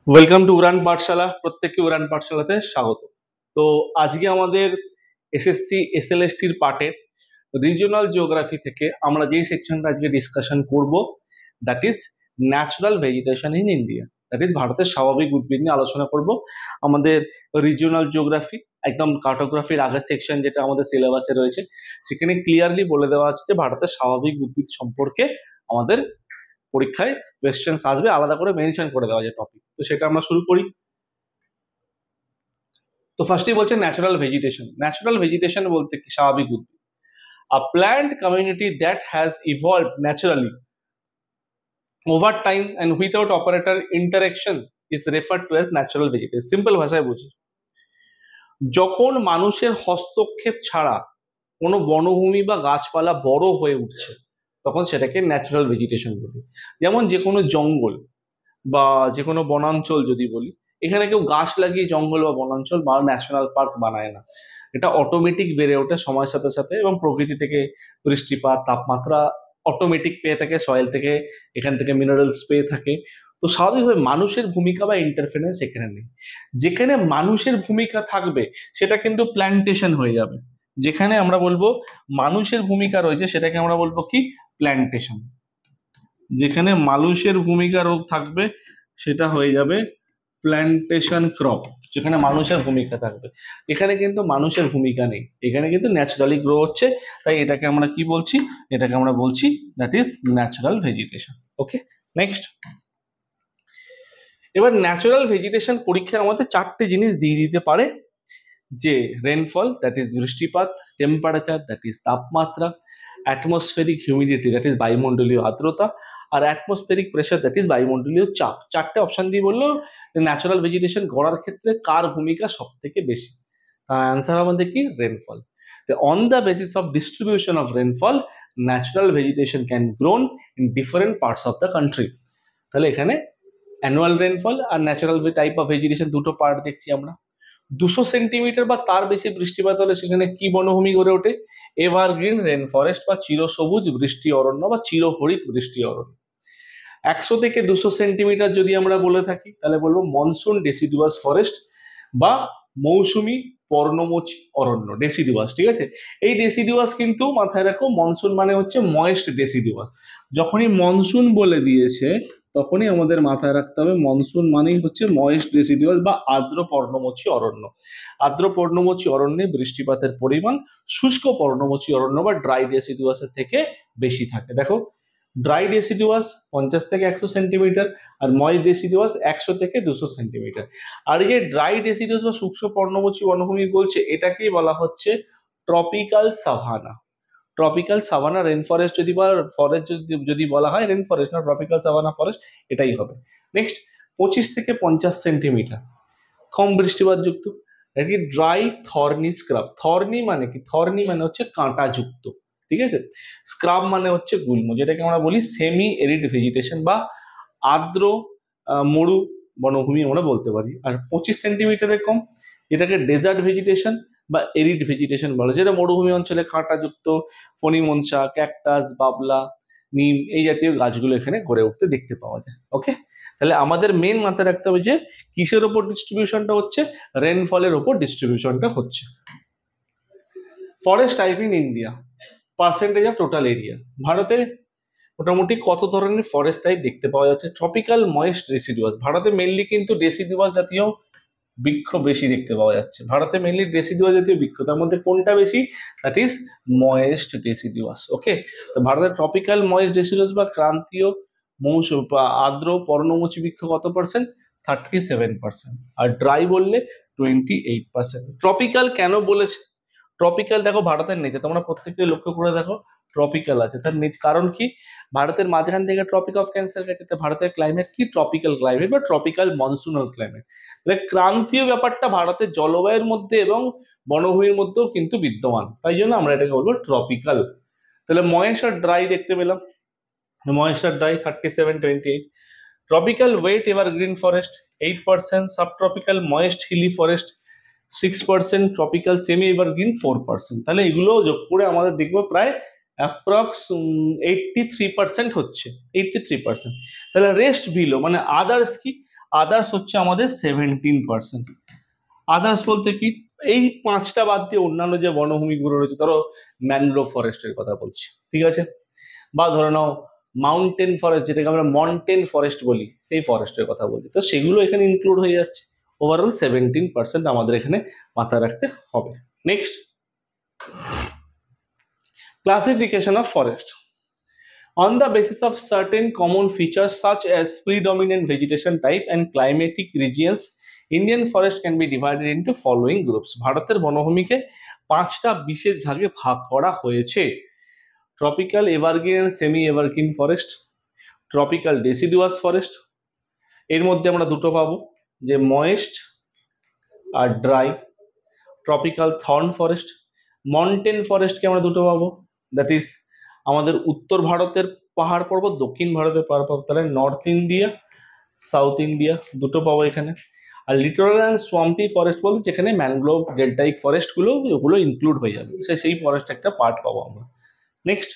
Welcome to উড়ান পাঠশালা। প্রত্যেককে উড়ান পাঠশালাতে স্বাগত। তো আজকে আমাদের এসএসসি এসএলএসটির পার্টের রিজিওনাল জিওগ্রাফি থেকে আমরা যেই সেকশনটা আজকে ডিসকাশন করব, that is natural vegetation in India. That is ভারতের স্বাভাবিক উদ্ভিদ নিয়ে আলোচনা করব। আমাদের রিজিওনাল জিওগ্রাফি একদম কার্টোগ্রাফির আগের সেকশন যেটা আমাদের সিলেবাসে রয়েছে, সেখানে ক্লিয়ারলি বলে দেওয়া আছে যে ভারতের স্বাভাবিক উদ্ভিদ সম্পর্কে আমাদের পরীক্ষায় কোয়েশ্চেন আসবে, আলাদা করে মেনশন করে দেওয়া যে টপিক। তো সেটা আমরা শুরু করি। তো ফার্স্টেই বলছে ন্যাচারাল ভেজিটেশন। ন্যাচারাল ভেজিটেশন বলতে কি? স্বাভাবিক উদ্ভিদ। আ plant community that has evolved naturally over time and without operator interaction is referred to as natural vegetation. Simple ভাষায় বুঝি, যখন মানুষের হস্তক্ষেপ ছাড়া কোনো বনভূমি বা গাছপালা বড় হয়ে উঠছে, তখন সেটাকে ন্যাচারাল ভেজিটেশন বলি। যেমন যে কোনো জঙ্গল বা যে কোনো বনাঞ্চল যদি বলি, এখানে কেউ গাছ লাগিয়ে জঙ্গল বা বনাঞ্চল বা ন্যাশনাল পার্ক বানায় না। এটা অটোমেটিক বেড়ে ওঠে সময়ের সাথে সাথে, এবং প্রকৃতি থেকে বৃষ্টিপাত, তাপমাত্রা অটোমেটিক পেয়ে থাকে, সয়েল থেকে, এখান থেকে মিনারেলস পেয়ে থাকে। তো স্বাভাবিকভাবে মানুষের ভূমিকা বা ইন্টারফারেন্স এখানে নেই। যেখানে মানুষের ভূমিকা থাকবে সেটা কিন্তু প্ল্যান্টেশন হয়ে যাবে। যেখানে আমরা বলবো মানুষের ভূমিকা রয়েছে সেটাকে আমরা বলবো কি? প্ল্যান্টেশন। যেখানে মানুষের ভূমিকা থাকবে সেটা হয়ে যাবে প্ল্যান্টেশন ক্রপ। যেখানে মানুষের ভূমিকা থাকবে, এখানে কিন্তু মানুষের ভূমিকা নেই, এখানে কিন্তু ন্যাচারালি গ্রো হচ্ছে। তাই এটাকে আমরা কি বলছি? এটাকে আমরা বলছি that is natural vegetation. Okay, next. এবার ন্যাচারাল ভেজিটেশন পরীক্ষায় আমাদের চারটে জিনিস দিয়ে দিতে পারে, যে রেনফল দ্যাট ইজ বৃষ্টিপাত, টেম্পারেচার দ্যাট ইজ তাপমাত্রা, অ্যাটমসফেরিক হিউমিডিটি দ্যাট ইজ বায়ুমণ্ডলীয় আর্দ্রতা, আর অ্যাটমসফেরিক প্রেশার দ্যাট ইজ বায়ুমণ্ডলীয় চাপ। চারটে অপশন দিয়ে বললো ন্যাচারাল ভেজিটেশন গড়ার ক্ষেত্রে কার ভূমিকা সব থেকে বেশি। অ্যান্সার আমাদের কি? Rainfall. On the basis of distribution of rainfall, natural vegetation can grown in different parts of the country. তাহলে এখানে অ্যানুয়াল রেনফল আর ন্যাচারাল টাইপ অফ ভেজিটেশন দুটো পার্ট দেখছি আমরা। 200 সেন্টিমিটার বা তার বেশি বৃষ্টিপাত হলে সেখানে কি বনভূমি গড়ে ওঠে? এভারগ্রিন রেন ফরেস্ট বা চিরসবুজ বৃষ্টি অরণ্য বা চিরহরিত বৃষ্টি অরণ্য। 100 থেকে 200 সেন্টিমিটার যদি আমরা বলে থাকি তাহলে বলবো মনসুন ডেসিডুয়াস ফরেস্ট বা মৌসুমী পর্ণমোচী অরণ্য, ডেসিডুয়াস। ঠিক আছে, এই ডেসিডুয়াস কিন্তু মাথায় রাখো, মনসুন মানে হচ্ছে ময়েস্ট ডেসিডুয়াস। যখনই মনসুন বলে দিয়েছে তখনই আমাদের মাথায় রাখতে হবে মনসুন মানেই হচ্ছে ময়েস্ট ডেসিডুয়াস বা আর্দ্র পর্ণমোচী অরণ্য। আর্দ্র পর্ণমোচী অরণ্যে বৃষ্টিপাতের পরিমাণ শুষ্ক পর্ণমোচী অরণ্য বা ড্রাই ডেসিডুয়াসের থেকে বেশি থাকে। দেখো, ড্রাই ডেসিডুয়াস 50 থেকে 100 সেন্টিমিটার, আর ময়েস্ট ডেসিডুয়াস 100 থেকে 200 সেন্টিমিটার। আর এই যে ড্রাই ডেসিডুয়াস বা শুষ্ক পর্ণমোচী বনভূমি বলছে, এটাকেই বলা হচ্ছে tropical savanna. Tropical savanna rain forest যদি ফরেস্ট যদি বলা হয়, রেন ফরেস্ট না, ট্রপিক্যাল সাভানা ফরেস্ট এটাই হবে। নেক্সট, 25 থেকে 50 সেন্টিমিটার কম বৃষ্টিপাত যুক্ত, এটি ড্রাই থর্নি স্ক্রাব। থর্নি মানে কি? থর্নি মানে হচ্ছে কাঁটা যুক্ত। ঠিক আছে, স্ক্রাব মানে হচ্ছে গুল্ম, যেটাকে আমরা বলি সেমি এরিড ভেজিটেশন বা আর্দ্র মরু বনভূমি আমরা বলতে পারি। আর 25 সেন্টিমিটারের কম, এটাকে ডেজার্ট ভেজিটেশন বা এরিড ভেজিটেশন বলে, যেটা মরুভূমি অঞ্চলে কাঁটাযুক্ত ফণিমনসা, ক্যাকটাস, বাবলা, নিম এই জাতীয় গাছগুলো এখানে গড়ে উঠতে দেখতে পাওয়া যায়। ওকে, তাহলে আমাদের মেন মাথায় রাখতে হবে যে কিসের ওপর ডিস্ট্রিবিউশনটা হচ্ছে? রেনফলের ওপর ডিস্ট্রিবিউশনটা হচ্ছে। Forest type in India, percentage of total area. ভারতে মোটামুটি কত ধরনের ফরেস্ট টাইপ দেখতে পাওয়া যাচ্ছে? Tropical moist deciduous. ভারতে মেনলি কিন্তু ডেসিডুয়াস জাতীয় বৃক্ষ বেশি দেখতে পাওয়া যাচ্ছে। ভারতে মেনলি ডেসিডুয়াস জাতীয় বৃক্ষ, তার মধ্যে কোনটা বেশি? That is moist deciduous. Okay, তো ভারতের ট্রপিক্যাল ময়েস্ট ডেসিডুয়াস বা ক্রান্তীয় মৌসুম বা আর্দ্র পর্ণমোচী বৃক্ষ কত পার্সেন্ট? 37%। আর ড্রাই বললে 28%। ট্রপিক্যাল কেন বলেছে? ট্রপিক্যাল দেখো ভারতের নিচে, তোমরা প্রত্যেককে লক্ষ্য করে দেখো ট্রপিক্যাল আছে, তার নিচ কারণ কি? ভারতের মাঝখান থেকে ট্রপিক অফ ক্যান্সার গেছে, ভারতের ক্লাইমেট কি? ট্রপিক্যাল ক্লাইমেট বা ট্রপিক্যাল মনসুনাল ক্লাইমেট। তাহলে ক্রান্তীয় ব্যাপারটা ভারতের জলবায়ুর মধ্যে এবং বনভূমির মধ্যেও কিন্তু বিদ্যমান, তাই জন্য আমরা এটাকে বলবো ট্রপিক্যাল। তাহলে ময়েস্ট আর ড্রাই দেখতে পেলাম, ময়েস্ট আর dry 37-28। Tropical wet evergreen forest 8%, subtropical moist hilly forest 6%, tropical semi evergreen 4%। তাহলে এগুলো যোগ করে আমাদের দেখবো প্রায় অ্যাপ্রক্স 83% হচ্ছে, 83%। তাহলে রেস্ট বিলো মানে আদার্স কি? আদার্স হচ্ছে আমাদের 17%। আদার্স বলতে কি, এই 5টা বাদ দিয়ে অন্যান্য যে বনভূমিগুলো রয়েছে, ধরো ম্যানগ্রোভ ফরেস্টের কথা বলছি, ঠিক আছে, বা ধরে নাও মাউন্টেন ফরেস্ট, যেটাকে আমরা মন্টেন ফরেস্ট বলি, সেই ফরেস্টের কথা বলছি, তো সেগুলো এখানে ইনক্লুড হয়ে যাচ্ছে। ওভারঅল 17% আমাদের এখানে মাথায় রাখতে হবে। Next, classification of forest. On the basis of certain common features such as predominant vegetation type and climatic regions, Indian forest can be divided into following groups. ভারতের বনভূমিকে 5টা বিশেষ ভাগে ভাগ করা হয়েছে: tropical evergreen and semi evergreen forest, tropical deciduous forest, এর মধ্যে আমরা দুটো পাবো, যে ময়েস্ট আর dry, tropical thorn forest. Montane ফরেস্টকে আমরা দুটো পাবো, দ্যাট ইজ আমাদের উত্তর ভারতের পাহাড় পর্বত, দক্ষিণ ভারতের পাহাড় পর্বত, তাহলে নর্থ ইন্ডিয়া, সাউথ ইন্ডিয়া, দুটো পাবো এখানে। আর লিটোরাল অ্যান্ড সোয়াম্পি ফরেস্ট বলতে যেখানে ম্যানগ্রোভ ডেল্টাইক ফরেস্টগুলো ওগুলো ইনক্লুড হয়ে যাবে, সেই ফরেস্ট একটা পার্ট পাবো আমরা। নেক্সট,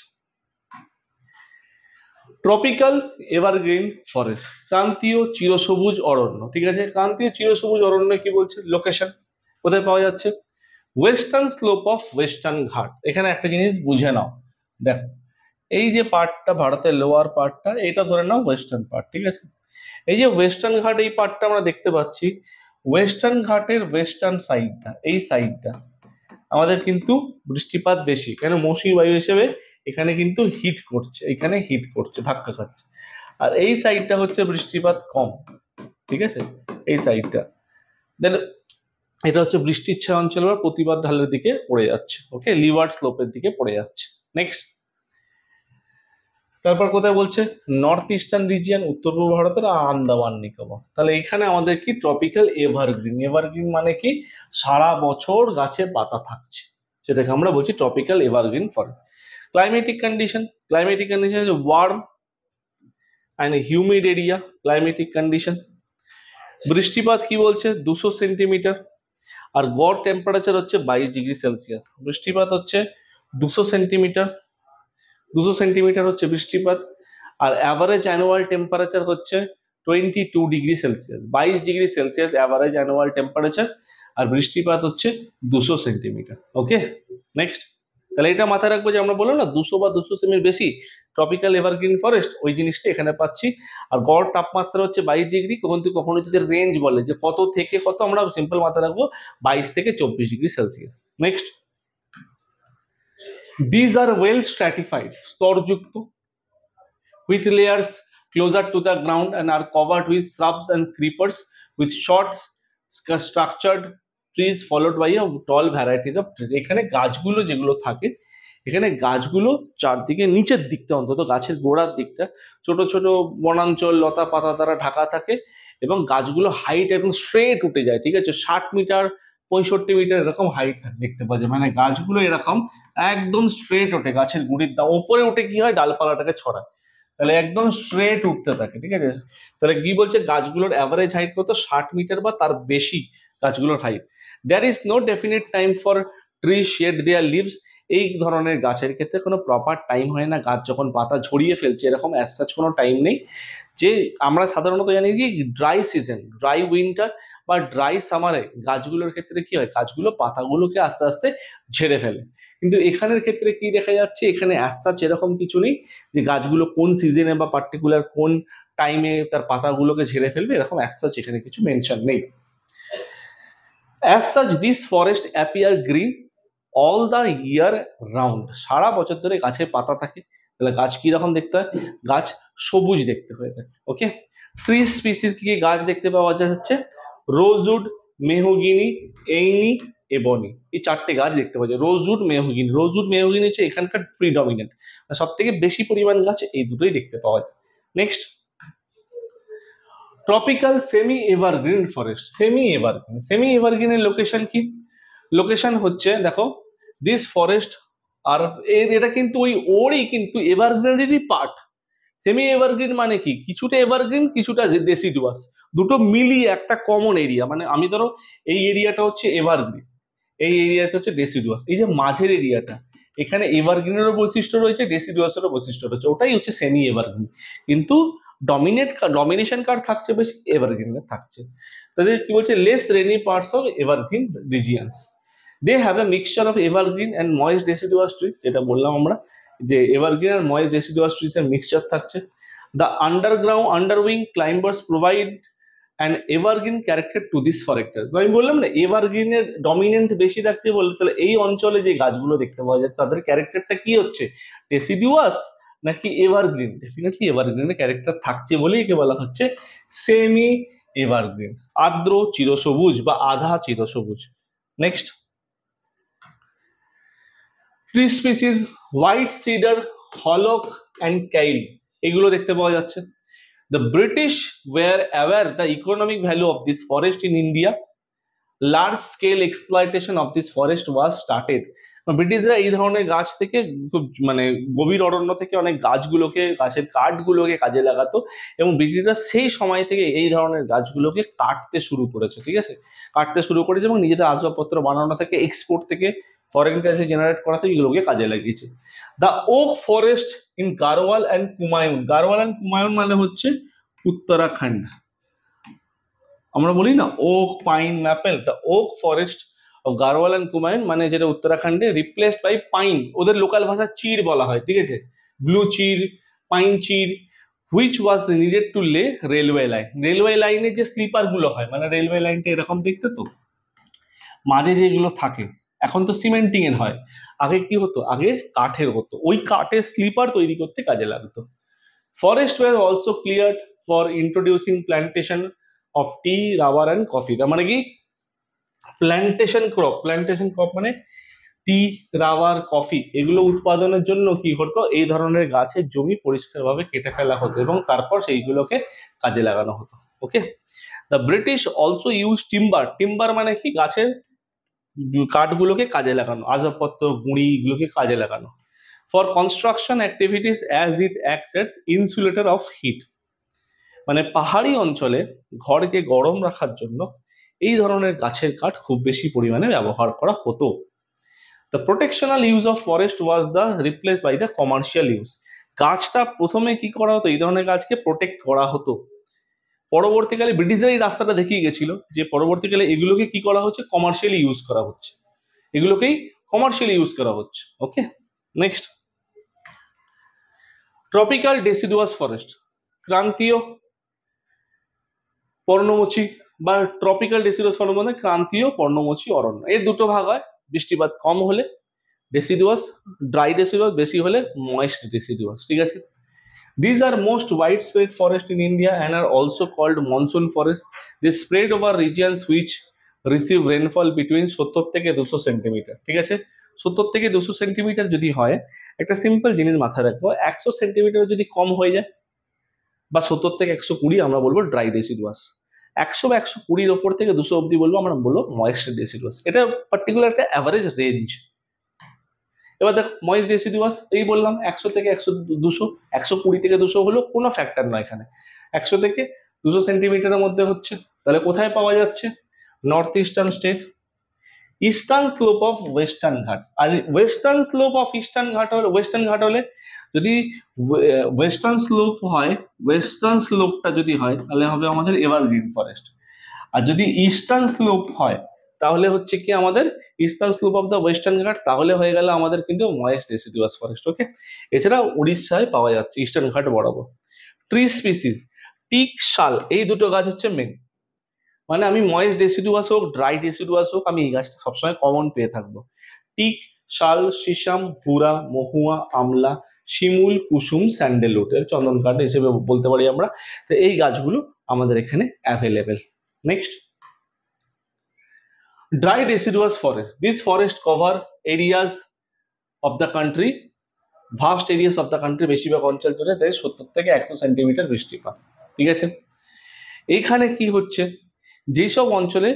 ট্রপিক্যাল এভারগ্রিন ফরেস্ট, ক্রান্তীয় চিরসবুজ অরণ্য, ঠিক আছে। ক্রান্তীয় চিরসবুজ অরণ্য কি বলছে, লোকেশন কোথায় পাওয়া যাচ্ছে, ওয়েস্টার্ন স্লোপ অফ ওয়েস্টার্ন ঘাট। এখানে একটা জিনিস বুঝে নাও, দেখো এই যে পার্টটা ভারতের লোয়ার পার্টটা, এটা ধরে নাও ওয়েস্টার্ন পার্ট, ঠিক আছে। এই যে ওয়েস্টার্ন ঘাট, এই পার্টটা আমরা দেখতে পাচ্ছি, ওয়েস্টার্ন ঘাটের ওয়েস্টার্ন সাইডটা, এই সাইডটা আমাদের কিন্তু বৃষ্টিপাত বেশি, কেন মৌসুমী বায়ু হিসেবে এখানে কিন্তু হিট করছে, এখানে হিট করছে, ধাক্কা খাচ্ছে। আর এই সাইডটা হচ্ছে বৃষ্টিপাত কম, ঠিক আছে, এই সাইডটা। দেন এটা হচ্ছে বৃষ্টির ছায়া অঞ্চল বা প্রতিবাদ ঢালের দিকে পড়ে যাচ্ছে, ওকে, লিওয়ার্ড স্লোপের দিকে পড়ে যাচ্ছে। নেক্সট, তারপর কোথায় বলছে, নর্থ ইস্টার্ন রিজিয়ন, উত্তর পূর্ব ভারতের আর আন্দামান নিকোবর। তাহলে এখানে আমাদের কি ট্রপিক্যাল এভারগ্রিন, এভারগ্রিন মানে কি সারা বছর গাছে পাতা থাকছে, সেটাকে আমরা বলছি tropical evergreen forest. Climatic condition, climatic condition হচ্ছে warm and humid area, climatic condition. বৃষ্টিপাত কি বলছে, 200 সেন্টিমিটার, আর গড় টেম্পারেচার হচ্ছে 22 ডিগ্রি সেলসিয়াস। বৃষ্টিপাত হচ্ছে 200 সেন্টিমিটার, 200 সেন্টিমিটার হচ্ছে বৃষ্টিপাত, আর অ্যাভারেজ অ্যানুয়াল টেম্পারেচার হচ্ছে 22 degree Celsius, 22 degree Celsius average annual temperature, আর বৃষ্টিপাত হচ্ছে 200 সেন্টিমিটার। ওকে, নেক্সট, তাহলে এটা মাথায় রাখবো যে আমরা বললাম না 200 বা 200 সেমির বেশি ট্রপিক্যাল এভারগ্রিন ফরেস্ট, ওই জিনিসটা এখানে পাচ্ছি। আর গড় তাপমাত্রা হচ্ছে 22 ডিগ্রি, কখনো যদি রেঞ্জ বলে যে কত থেকে কত, আমরা সিম্পল মাথায় রাখবো 22 থেকে 24 degree Celsius. Next, these are well stratified, স্তরযুক্ত, with layers closer to the ground and are covered with shrubs and creepers with short structured trees followed by a tall varieties of trees. এখানে গাছগুলো যেগুলো থাকে, এখানে গাছগুলো চারদিকে নিচের দিকটা, অন্তত গাছের গোড়ার দিকটা ছোট ছোট বনাঞ্চল লতা পাতা দ্বারা ঢাকা থাকে, এবং গাছগুলো হাইট একদম স্ট্রেট উঠে যায়, ঠিক আছে, 60 মিটার 65 মিটার এরকম হাইট দেখতে পাওয়া যায়, মানে গাছগুলো এরকম একদম স্ট্রেট ওঠে, গাছের গুঁড়ির ওপরে উঠে কি হয়, ডালপালাটাকে ছড়ায়, তাহলে একদম স্ট্রেট উঠতে থাকে, ঠিক আছে। তাহলে কি বলছে, গাছগুলোর অ্যাভারেজ হাইট কত, 60 মিটার বা তার বেশি গাছগুলোর height. There is no definite time for tree shed their leaves. এই ধরনের গাছের ক্ষেত্রে কোনো প্রপার টাইম হয় না, গাছ যখন পাতা ঝরিয়ে ফেলছে এরকম অ্যাজ সাচ কোনো টাইম নেই। যে আমরা সাধারণত জানি কি ড্রাই সিজন, ড্রাই উইন্টার বা ড্রাই সামারে গাছগুলোর ক্ষেত্রে কি হয়, গাছগুলো পাতাগুলোকে আস্তে আস্তে ঝেড়ে ফেলে, কিন্তু এখানের ক্ষেত্রে কি দেখা যাচ্ছে, এখানে অ্যাজ সাচ এরকম কিছু নেই যে গাছগুলো কোন সিজনে বা পার্টিকুলার কোন টাইমে তার পাতাগুলোকে ঝেড়ে ফেলবে, এরকম অ্যাজ সাচ এখানে কিছু মেনশন নেই। As such this forest appear green all the year round, সারা বছর ধরে গাছের পাতা থাকে, তাহলে গাছ কি রকম দেখতে হয়, গাছ সবুজ দেখতে হয়ে থাকে। ওকে, ট্রি স্পিসিস কি গাছ দেখতে পাওয়া যাচ্ছে, রোজউড, মেহগিনি, এইনি, এবনি, এই 4টে গাছ দেখতে পাওয়া যায়। রোজউড মেহগিনি হচ্ছে এখানকার প্রিডমিনেন্ট, সব থেকে বেশি পরিমাণ গাছ এই দুটোই দেখতে পাওয়া যায়। Next, tropical semi evergreen forest. Semi এভারগ্রিনের লোকেশন কি, লোকেশন হচ্ছে দেখো, দিস ফরেস্ট আর এটা কিন্তু ওরই কিন্তু এভারগ্রিনেরই পার্ট। সেমি এভারগ্রিন মানে কি, কিছুটা এভারগ্রিন কিছুটা ডেসিডুয়াস, দুটো মিলিয়ে একটা কমন এরিয়া, মানে আমি ধরো এই এরিয়াটা হচ্ছে এভারগ্রিন, এই এরিয়াটা হচ্ছে ডেসিডুয়াস, এই যে মাঝের এরিয়াটা এখানে এভারগ্রিনেরও বৈশিষ্ট্য রয়েছে, ডেসিডুয়াসেরও বৈশিষ্ট্য রয়েছে, ওটাই হচ্ছে সেমি এভারগ্রিন। কিন্তু ডমিনেশন কার থাকছে বেশি, এভারগ্রিন থাকছে। তাদের কি বলছে, less rainy parts of evergreen regions, they have a mixture of evergreen and moist deciduous trees, যেটা বললাম আমরা যে এভারগ্রিন আর ময়েস্ট ডেসিডুয়াস ট্রিজ এর মিক্সচার থাকছে। The underwing climbers provide and evergreen character to this forest. আমি বললাম না এভারগ্রিনের ডমিনেন্ট বেশি থাকছে বলে, তাহলে এই অঞ্চলে যে গাছগুলো দেখতে পাওয়া যায় তাদের ক্যারেক্টারটা কি হচ্ছে, ডেসিডুয়াস নাকি এভারগ্রিন? ডেফিনেটলি এভারগ্রিনের ক্যারেক্টার থাকছে বলেই একে বলা হচ্ছে সেমি এভারগ্রিন, আর্দ্র চিরসবুজ বা আধা চিরসবুজ। Next, tree species white cedar, hollock and kail, এগুলো দেখতে পাওয়া যাচ্ছে। The British were aware the economic value of this forest in India. Large scale exploitation of this forest was started. ব্রিটিশরা এই ধরনের গাছ থেকে খুব মানে গভীর অরণ্য থেকে অনেক গাছগুলোকে, গাছের কাঠগুলোকে কাজে লাগাতো, এবং ব্রিটিশরা সেই সময় থেকে এই ধরনের গাছগুলোকে কাটতে শুরু করেছে, ঠিক আছে, কাটতে শুরু করেছে এবং নিজেদের আসবাবপত্র বানানো থেকে, এক্সপোর্ট থেকে, ফরেন কারেন্সি জেনারেট করা থেকে এগুলোকে কাজে লাগিয়েছে। The oak forest in Garhwal and Kumaon, Garhwal and Kumaon মানে হচ্ছে উত্তরাখণ্ড, আমরা বলি না oak pine maple, the oak forest of Garhwal and Kumaon মানে যেটা উত্তরাখণ্ডে, রিপ্লেসড বাই পাইন, ওদের লোকাল ভাষা চির বলা হয়, ঠিক আছে, ব্লু চির, পাইন চির, হুইচ ওয়াজ নিডেড টু লে রেলওয়ে লাইন। রেলওয়ে লাইনে যে স্লিপার গুলো হয়, মানে রেলওয়ে লাইনটা এরকম দেখতে তো, মাঝে যেগুলো থাকে, এখন তো সিমেন্টিং এর হয়, আগে কি হতো, আগে কাঠের হতো, ওই কাঠের স্লিপার তৈরি করতে কাজে লাগতো। Forest were also cleared for introducing plantation of tea, rubber and coffee. তার মানে কি, প্ল্যান্টেশন ক্রপ মানে টি, রাবার, কফি এগুলো উৎপাদনের জন্য কি হতো, এই ধরনের গাছের জমি পরিষ্কারভাবে কেটে ফেলা হতো এবং তারপর সেইগুলোকে কাজে লাগানো হতো। Okay, the British also use timber মানে কি, গাছের কাঠগুলোকে কাজে লাগানো, আসবাবপত্র, গুঁড়ি এগুলোকে কাজে লাগানো। For construction activities as it acts as insulator of heat, মানে পাহাড়ি অঞ্চলে ঘরকে গরম রাখার জন্য এই ধরনের গাছের কাঠ খুব বেশি পরিমাণে ব্যবহার করা হতো। The protectional use of forest was the replace by the commercial use. গাছটা প্রথমে কি করা হতো, এই ধরনের গাছকে প্রোটেক্ট করা হতো, পরবর্তীকালে ব্রিটিশরা এই রাস্তাটা দেখিয়ে গেছিল যে পরবর্তীকালে এগুলোকে কি করা হচ্ছে, কমার্শিয়ালি ইউজ করা হচ্ছে, এগুলোকেই কমার্শিয়ালি ইউজ করা হচ্ছে। ওকে, নেক্সট, ট্রপিক্যাল ডেসিডুয়াস ফরেস্ট, ক্রান্তীয় পর্ণমোচী বা ট্রপিক্যাল ডেসিডুয়াস ফরেস্ট মানে ক্রান্তীয় পর্ণমোচী অরণ্য। এর দুটো ভাগ হয়, বৃষ্টিপাত কম হলে ডেসিডুয়াস, ড্রাই ডেসিডুয়াস, বেশি হলে ময়েস্ট ডেসিডুয়াস, ঠিক আছে। These are most widespread forest in India and are also called monsoon forest. They spread over regions which receive rainfall between 70 থেকে 200 সেন্টিমিটার, ঠিক আছে। 70 থেকে 200 সেন্টিমিটার যদি হয়, একটা সিম্পল জিনিস মাথায় রাখবো, 100 সেন্টিমিটার যদি কম হয়ে যায় বা 70 থেকে 120 আমরা বলবো ড্রাই ডেসিডুয়াস, 100 বা 120 ওপর থেকে 200 অব্দি বলবো আমরা বলবো ময়েস্ট ডেসিডুয়াস। এটা পার্টিকুলার একটা অ্যাভারেজ রেঞ্জ। এবার দেখ ময়েস্ট ডেসিডুয়াস এই বললাম 100 থেকে 100, 200, 120 থেকে 200 হলো কোনো ফ্যাক্টর নয় এখানে, 100 থেকে 200 সেন্টিমিটারের মধ্যে হচ্ছে। তাহলে কোথায় পাওয়া যাচ্ছে, north eastern state, eastern slope of western ঘাট। আর ওয়েস্টার্ন স্লোপ অফ ইস্টার্ন ঘাট হলে, ওয়েস্টার্ন ঘাট হলে যদি ওয়েস্টার্ন স্লোপ হয়, ওয়েস্টার্ন স্লোপটা যদি হয় তাহলে হবে আমাদের এভারগ্রিন ফরেস্ট, আর যদি ইস্টার্ন স্লোপ হয় তাহলে হচ্ছে কি আমাদের eastern slope of the western ঘাট, তাহলে হয়ে গেল আমাদের কিন্তু ময়েস্ট ডেসিডুয়াস ফরেস্ট। ওকে, এছাড়া উড়িষ্যায় পাওয়া যাচ্ছে ইস্টার্ন ঘাট বরাবর। ট্রি স্পিসিস, টিক, শাল, এই দুটো গাছ হচ্ছে মেন, মানে আমি ময়েস্ট ডেসিডুয়াস হোক, ড্রাই ডেসিডুয়াস হোক, আমি এই গাছটা সবসময় কমন পেয়ে থাকবো। টিক, শাল, সিসাম, ভুরা, মহুয়া, আমলা, শিমুল, কুসুম, স্যান্ডেলউড, এর চন্দন কাঠ হিসেবে বলতে পারি আমরা। তো এই গাছগুলো আমাদের এখানে available. Next, dry deciduous forest. This forest cover areas of the country, vast areas of the country, বেশিরভাগ অঞ্চল জুড়ে 70 থেকে 100 সেন্টিমিটার বৃষ্টিপাত, ঠিক আছে। এইখানে কি হচ্ছে, যেসব অঞ্চলে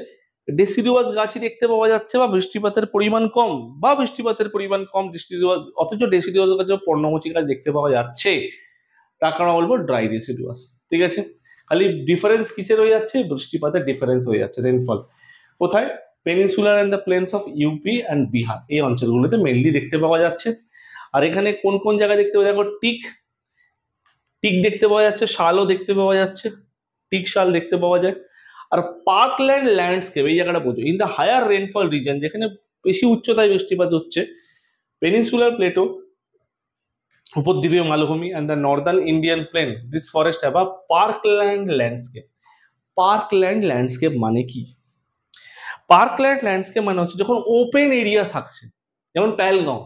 ডেসিডুয়াস গাছই দেখতে পাওয়া যাচ্ছে বা বৃষ্টিপাতের পরিমাণ কম, ডেসিডুয়াস, অথচ ডেসিডুয়াস গাছ পর্ণমোচী গাছ দেখতে পাওয়া যাচ্ছে, তার কারণ বলবো ড্রাই ডেসিডুয়াস, ঠিক আছে। খালি ডিফারেন্স কিসের হয়ে যাচ্ছে, বৃষ্টিপাতের ডিফারেন্স হয়ে যাচ্ছে, রেনফল কোথায়, peninsular and the plains of UP and Bihar, এই অঞ্চলগুলোতে মেনলি দেখতে পাওয়া যাচ্ছে। আর এখানে কোন কোন জায়গায় দেখতে পাওয়া, দেখো টিক, টিক দেখতে পাওয়া যাচ্ছে, শালও দেখতে পাওয়া যাচ্ছে, টিক শাল দেখতে পাওয়া যায়। আর পার্কল্যান্ড ল্যান্ডস্কেপ এই জায়গাটা বোঝো, in the higher rainfall region, যেখানে বেশি উচ্চতায় বৃষ্টিপাত হচ্ছে, পেনিনসুলার প্লেটো, উপদ্বীপীয় মালভূমি and the northern Indian plain, this forest have a parkland landscape. Parkland landscape মানে কি? পার্কল্যান্ড ল্যান্ডস্কেপ মানে হচ্ছে যখন ওপেন এরিয়া থাকছে, যেমন প্যালগাঁও,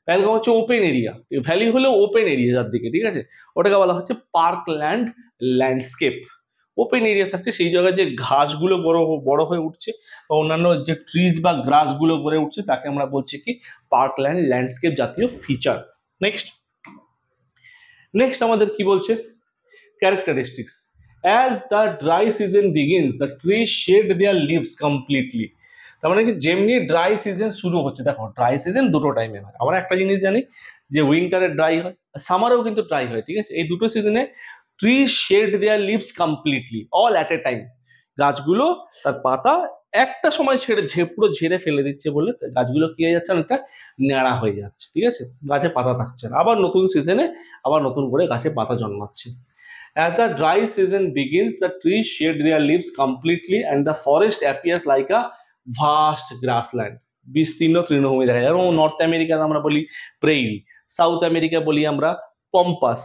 প্যালগাঁও হচ্ছে ওপেন এরিয়া, ভ্যালি হলো ওপেন এরিয়া যার দিকে, ঠিক আছে, ওটাকে বলা হচ্ছে পার্কল্যান্ড ল্যান্ডস্কেপ। ওপেন এরিয়া থাকছে, সেই জায়গায় যে ঘাসগুলো বড় বড় হয়ে উঠছে বা অন্যান্য যে ট্রিজ বা গ্রাসগুলো গড়ে উঠছে তাকে আমরা বলছি কি পার্কল্যান্ড ল্যান্ডস্কেপ জাতীয় ফিচার। নেক্সট নেক্সট আমাদের কি বলছে, characteristics. As the dry season begins, the trees shed their leaves completely. তার মানে কি যেমনি ড্রাই সিজন শুরু হচ্ছে, দেখো ড্রাই সিজন দুটো টাইমে হয়, আমরা একটা জিনিস জানি যে উইন্টারে ড্রাই হয়, সামারেও কিন্তু ড্রাই হয়, ঠিক আছে, এই দুটো সিজনে tree shed their leaves completely all at a time, গাছগুলো তার পাতা একটা সময় পুরো ঝেড়ে ফেলে দিচ্ছে বলে গাছগুলো কি হয়ে যাচ্ছে, অনেকটা ন্যাড়া হয়ে যাচ্ছে, ঠিক আছে, গাছে পাতা থাকছে না, আবার নতুন সিজনে আবার নতুন করে গাছে পাতা জন্মাচ্ছে। As the dry season begins, the trees shed their leaves completely and the forest appears like a vast grassland. বিস্তীর্ণ তৃণভূমি দেখা যায়, এবং নর্থ আমেরিকাতে আমরা বলি প্রেইরি, সাউথ আমেরিকা বলি আমরা পম্পাস,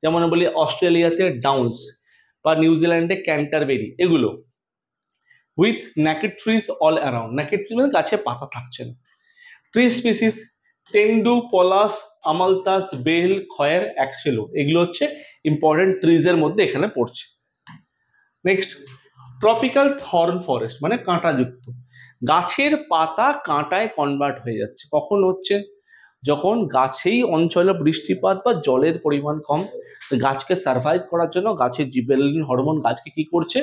যেমন বলি অস্ট্রেলিয়াতে ডাউন্স বা নিউজিল্যান্ডে ক্যান্টারবেরি, এগুলো with naked trees all around. naked trees মানে গাছে পাতা থাকছে না। ট্রি স্পিসিস টেন্ডু, পলাশ, আমালতাস, বেল, খয়ের, অ্যাক্সেলো, এগুলো হচ্ছে ইম্পর্টেন্ট ট্রিজের মধ্যে এখানে পড়ছে। নেক্সট ট্রপিক্যাল থর্ন ফরেস্ট মানে কাঁটাযুক্ত, গাছের পাতা কাঁটায় কনভার্ট হয়ে যাচ্ছে, কখন হচ্ছে, যখন গাছেই অঞ্চলে বৃষ্টিপাত বা জলের পরিমাণ কম, গাছকে সার্ভাইভ করার জন্য গাছের জিবেরেলিন হরমোন গাছকে কি করছে,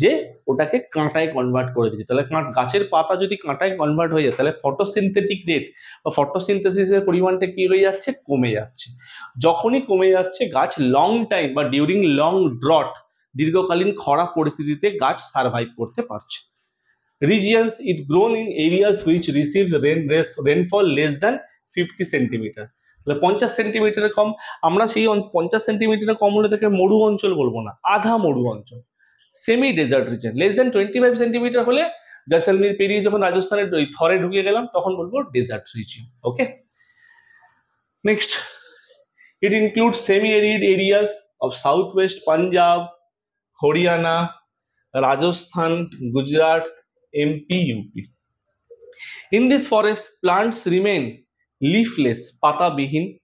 যে ওটাকে কাঁটায় কনভার্ট করে দিচ্ছে। তাহলে গাছের পাতা যদি কাঁটায় কনভার্ট হয়ে যায় তাহলে ফটোসিনথেটিক রেট বা ফটোসিনথেসিসের পরিমাণটা কি হয়ে যাচ্ছে, কমে যাচ্ছে। যখনই কমে যাচ্ছে গাছ লং টাইম বা ডিউরিং লং ড্রট, দীর্ঘকালীন খরা পরিস্থিতিতে গাছ সার্ভাইভ করতে পারছে। Regions it grown in areas which receive rainfall less than 50 centimetre, তাহলে 50 সেন্টিমিটারের কম, আমরা সেই 50 সেন্টিমিটারের কম হলে তাকে মরু অঞ্চল বলবো না, আধা মরু অঞ্চল, semi desert region. Less than 25 centimetre হলে জয়সলমীর পেরিয়ে যখন রাজস্থানের থরে ঢুকে গেলাম তখন বলবো desert region. Okay, next it include semi arid areas of south west Punjab, Haryana, Rajasthan, Gujarat, MP, UP. In this forest, plants remain leafless, pata-bihin,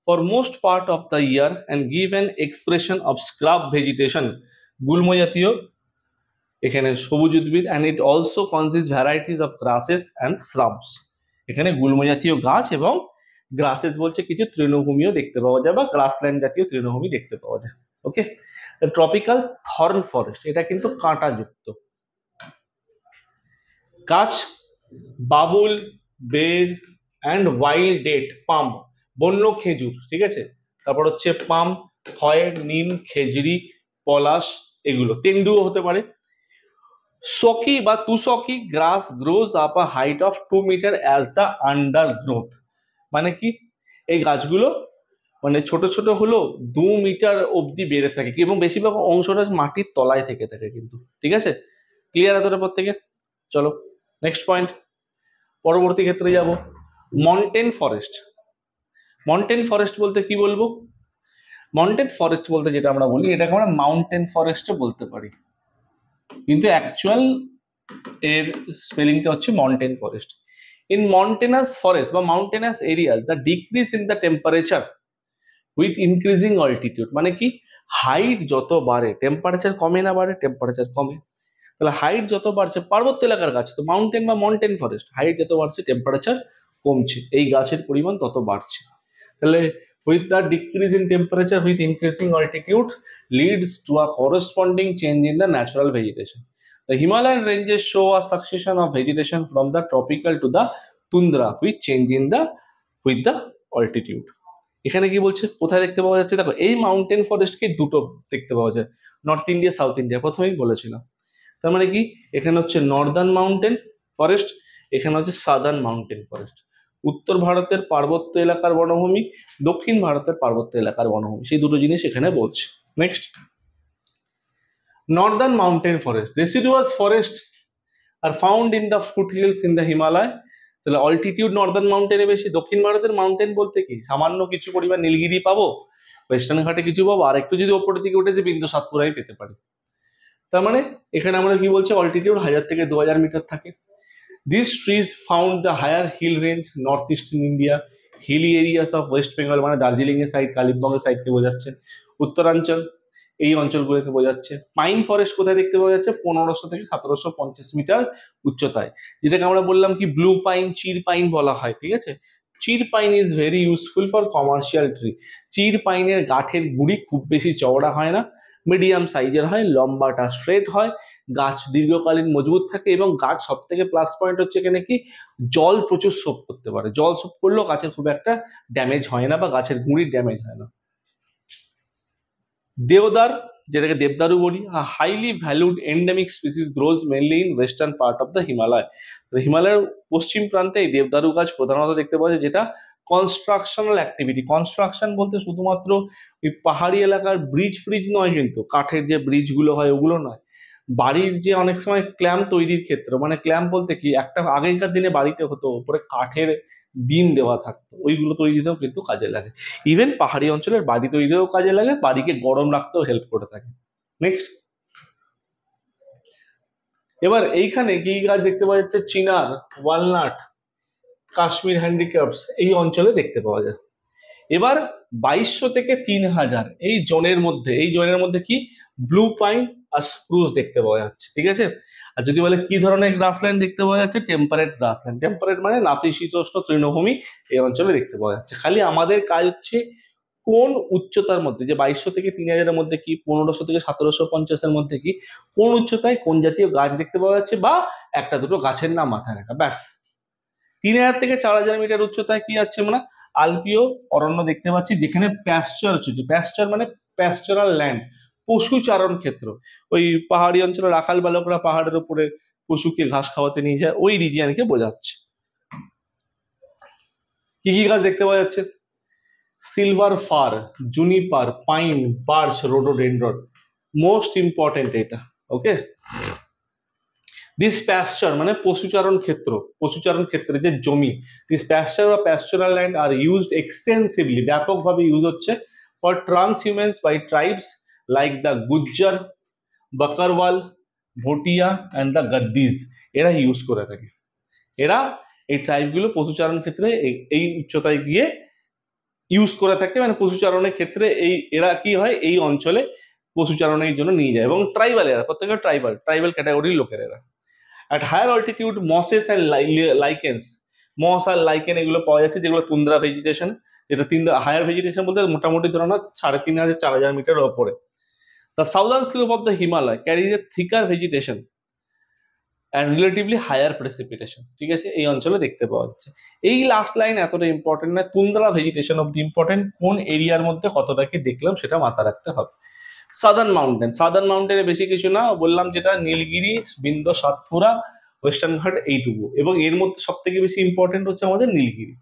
for most part of the year and give an expression of scrub vegetation, গুল্ম জাতীয় এখানে সবুজ উদ্ভিদ, and it also consists varieties of grasses and shrubs. এখানে গুল্ম জাতীয় গাছ এবং গ্রাসেস বলছে কিছু তৃণভূমিও দেখতে পাওয়া যায় বা গ্রাসল্যান্ড জাতীয় তৃণভূমি দেখতে পাওয়া যায়। ওকে, ট্রপিক্যাল থর্ন ফরেস্ট এটা কিন্তু কাঁটাযুক্ত গাছ, বাবুল, বের অ্যান্ড ওয়াইল্ড ডেট, পাম, বন্য খেজুর, ঠিক আছে, তারপর হচ্ছে পাম, খয়ের, নিম, খেজড়ি, পলাশ, এগুলো তেন্ডুও হতে পারে। সকি বা তুসকি grass grows up a height of 2 metre as the undergrowth, মানে কি এই গাছগুলো মানে ছোট ছোট হলো 2 মিটার অবধি বেড়ে থাকে এবং বেশিরভাগ অংশটা মাটির তলায় থেকে থাকে কিন্তু, ঠিক আছে, ক্লিয়ার এতটা পর থেকে। চলো নেক্সট পয়েন্ট, পরবর্তী ক্ষেত্রে যাব মন্টেন ফরেস্ট। মন্টেন ফরেস্ট বলতে কি বলবো, মন্টেন ফরেস্ট বলতে যেটা আমরা বলি এটাকে আমরা মাউন্টেন ফরেস্টও বলতে পারি, কিন্তু অ্যাকচুয়াল এর স্পেলিংটা হচ্ছে montane forest. In montanous forest বা mountainous areas the decrease in the temperature with increasing altitude, মানে কি হাইট যত বাড়ে টেম্পারেচার কমে না বাড়ে, টেম্পারেচার কমে, তাহলে হাইট যত বাড়ছে, পার্বত্য এলাকার গাছ তো মাউন্টেন বা মন্টেন ফরেস্ট, হাইট যত বাড়ছে টেম্পারেচার কমছে, এই গাছের পরিমাণ তত বাড়ছে। তাহলে with the decrease in temperature with increasing altitude leads to a corresponding change in the natural vegetation. The Himalayan ranges show a succession of vegetation from the tropical to the tundra which change in the with the altitude. এখানে কি বলছে কোথায় দেখতে পাওয়া যাচ্ছে, দেখো এই mountain ফরেস্টকে দুটো দেখতে পাওয়া যায়, নর্থ ইন্ডিয়া সাউথ ইন্ডিয়া, প্রথমেই বলেছিলাম। তার মানে কি এখানে হচ্ছে নর্দার্ন মাউন্টেন ফরেস্ট, এখানে হচ্ছে সাদার্ন মাউন্টেন ফরেস্ট। উত্তর ভারতের পার্বত্য এলাকার বনভূমি, দক্ষিণ ভারতের পার্বত্য এলাকার বনভূমি, সেই দুটো জিনিস এখানে বলছে। Next, northern mountain forest, deciduous forest are found in the foothills in the Himalaya. তাহলে অল্টিটিউড নর্দার্ন মাউন্টেনে বেশি। দক্ষিণ ভারতের মাউন্টেন বলতে কি, সামান্য কিছু পরিমাণ নীলগিরি পাবো, ওয়েস্টার্ন ঘাটে কিছু পাবো, আর একটু যদি ওপরের দিকে উঠেছে বিন্দু সাতপুরাই পেতে পারি। তার মানে এখানে আমরা কি বলছি, অল্টিটিউড 1000 থেকে 2000 মিটার থাকে। These trees found the higher hill range northeastern India, hilly areas of West Bengal, মানে দার্জিলিং এর সাইড, কালিম্পং এর সাইডকে বোঝাচ্ছে। উত্তরাঞ্চল এই অঞ্চলগুলোকে বোঝাচ্ছে। পাইন ফরেস্ট কোথায় দেখতে পাওয়া যাচ্ছে, 1500 থেকে 1750 মিটার উচ্চতায়, যেটাকে আমরা বললাম কি ব্লু পাইন, চির পাইন বলা হয়, ঠিক আছে। চির pine is very useful for commercial tree. চির পাইনের গাঠের গুড়ি খুব বেশি চওড়া হয় না, মিডিয়াম সাইজের হয়, লম্বাটা স্ট্রেট হয়, গাছ দীর্ঘকালীন মজবুত থাকে, এবং গাছ সব থেকে প্লাস পয়েন্ট হচ্ছে এখানে কি, জল প্রচুর সোপ করতে পারে। জল সোপ করলেও গাছের খুব একটা ড্যামেজ হয় না বা গাছের গুঁড়ির ড্যামেজ হয় না। দেওদার, যেটাকে দেবদারু বলি, highly valued endemic species grows mainly in western part of the Himalaya. হিমালয়ের পশ্চিম প্রান্তে এই দেবদারু গাছ প্রধানত দেখতে পাওয়া যায়, যেটা কনস্ট্রাকশনাল অ্যাক্টিভিটি, কনস্ট্রাকশন বলতে শুধুমাত্র ওই পাহাড়ি এলাকার ব্রিজ ফ্রিজ নয়, কিন্তু কাঠের যে ব্রিজগুলো হয় ওগুলো নয়, বাড়ির যে অনেক সময় ক্ল্যাম্প তৈরির ক্ষেত্রে, মানে ক্ল্যাম্প বলতে কি, একটা আগেকার দিনে বাড়িতে হতো উপরে কাঠের বিম দেওয়া থাকতো, ওইগুলো তৈরিতেও কিন্তু কাজে লাগে। ইভেন পাহাড়ি অঞ্চলের বাড়ি তৈরিতেও কাজে লাগে, বাড়িকে গরম রাখতেও হেল্প করে থাকে। নেক্সট, এবার এইখানে কি গাছ দেখতে পাওয়া যাচ্ছে, চিনার, ওয়ালনাট, কাশ্মীর হ্যান্ডিক্রাফটস এই অঞ্চলে দেখতে পাওয়া যায়। এবার 2200 থেকে 3000 এই জোনের মধ্যে কি ব্লু পাইন আর স্প্রুস দেখতে পাওয়া যাচ্ছে, ঠিক আছে। আর যদি বলে কি ধরনের গ্রাসল্যান্ড দেখতে পাওয়া যাচ্ছে, টেম্পারেট গ্রাসল্যান্ড। টেম্পারেট মানে নাতিশীতোষ্ণ তৃণভূমি এই অঞ্চলে দেখতে পাওয়া যাচ্ছে। খালি আমাদের কাজ হচ্ছে কোন উচ্চতার মধ্যে, যে 2200 থেকে 3000 এর মধ্যে কি, 1500 থেকে 1750 এর মধ্যে কি, কোন উচ্চতায় কোন জাতীয় গাছ দেখতে পাওয়া যাচ্ছে, বা একটা দুটো গাছের নাম মাথায় রাখা, ব্যাস। 3000 থেকে 4000 মিটার উচ্চতায় কি আছে আমরা, আলপিও অরণ্য দেখতে পাচ্ছি, যেখানে প্যাস্চার হচ্ছে, প্যাস্চার মানে প্যাস্চারাল ল্যান্ড, পশুচারণ ক্ষেত্র। ওই পাহাড়ি অঞ্চলে রাখাল বালকরা পাহাড়ের উপরে পশুকে ঘাস খাওয়াতে নিয়ে যায়, ওই রিজিয়নকে বোঝাচ্ছে। কি কি গাছ দেখতে পাওয়া যাচ্ছে, silver fir, juniper, pine, birch, rhododendron, most important এটা, ওকে। দিস প্যাস্চার মানে পশুচারণ ক্ষেত্রে যে জমি, দিস প্যাস্চার বা pastoral land are used extensively, ব্যাপকভাবে ইউজ হচ্ছে for transhumance by tribes like the Gujjar, Bakarwal, Bhotia and the Gaddis. এরা ইউজ করে থাকে। এরা এই ট্রাইবগুলো পশুচারণ ক্ষেত্রে এই উচ্চতায় গিয়ে ইউজ করে থাকে, মানে পশুচারণের ক্ষেত্রে এরা কি হয়, এই অঞ্চলে পশুচারণের জন্য নিয়ে যায়। এবং ট্রাইবাল, এরা প্রত্যেকটা ট্রাইবাল ক্যাটাগরির লোকের এরা। At higher altitude, mosses and lichens, moss আর লাইকেন এগুলো পাওয়া যাচ্ছে, যেগুলো তুন্দ্রা ভেজিটেশন, যেটা হায়ার ভেজিটেশন বলতে মোটামুটি ধরো না 3500-4000 মিটার ওপরে। The southern slope of the Himalaya carries a thicker vegetation and relatively higher precipitation, ঠিক আছে, এই অঞ্চলে দেখতে পাওয়া যাচ্ছে। এই লাস্ট লাইন এতটা ইম্পর্টেন্ট না, tundra vegetation of the important, কোন এরিয়ার মধ্যে কতটা কি দেখলাম সেটা মাথায় রাখতে হবে। সাদার্ন মাউন্টেনে বেশি কিছু না, বললাম যেটা নীলগিরি, বিন্ধ্য, সাতপুরা, ওয়েস্টার্ন ঘাট এইটুকু, এবং এর মধ্যে সব থেকে বেশি ইম্পর্টেন্ট হচ্ছে আমাদের নীলগিরি।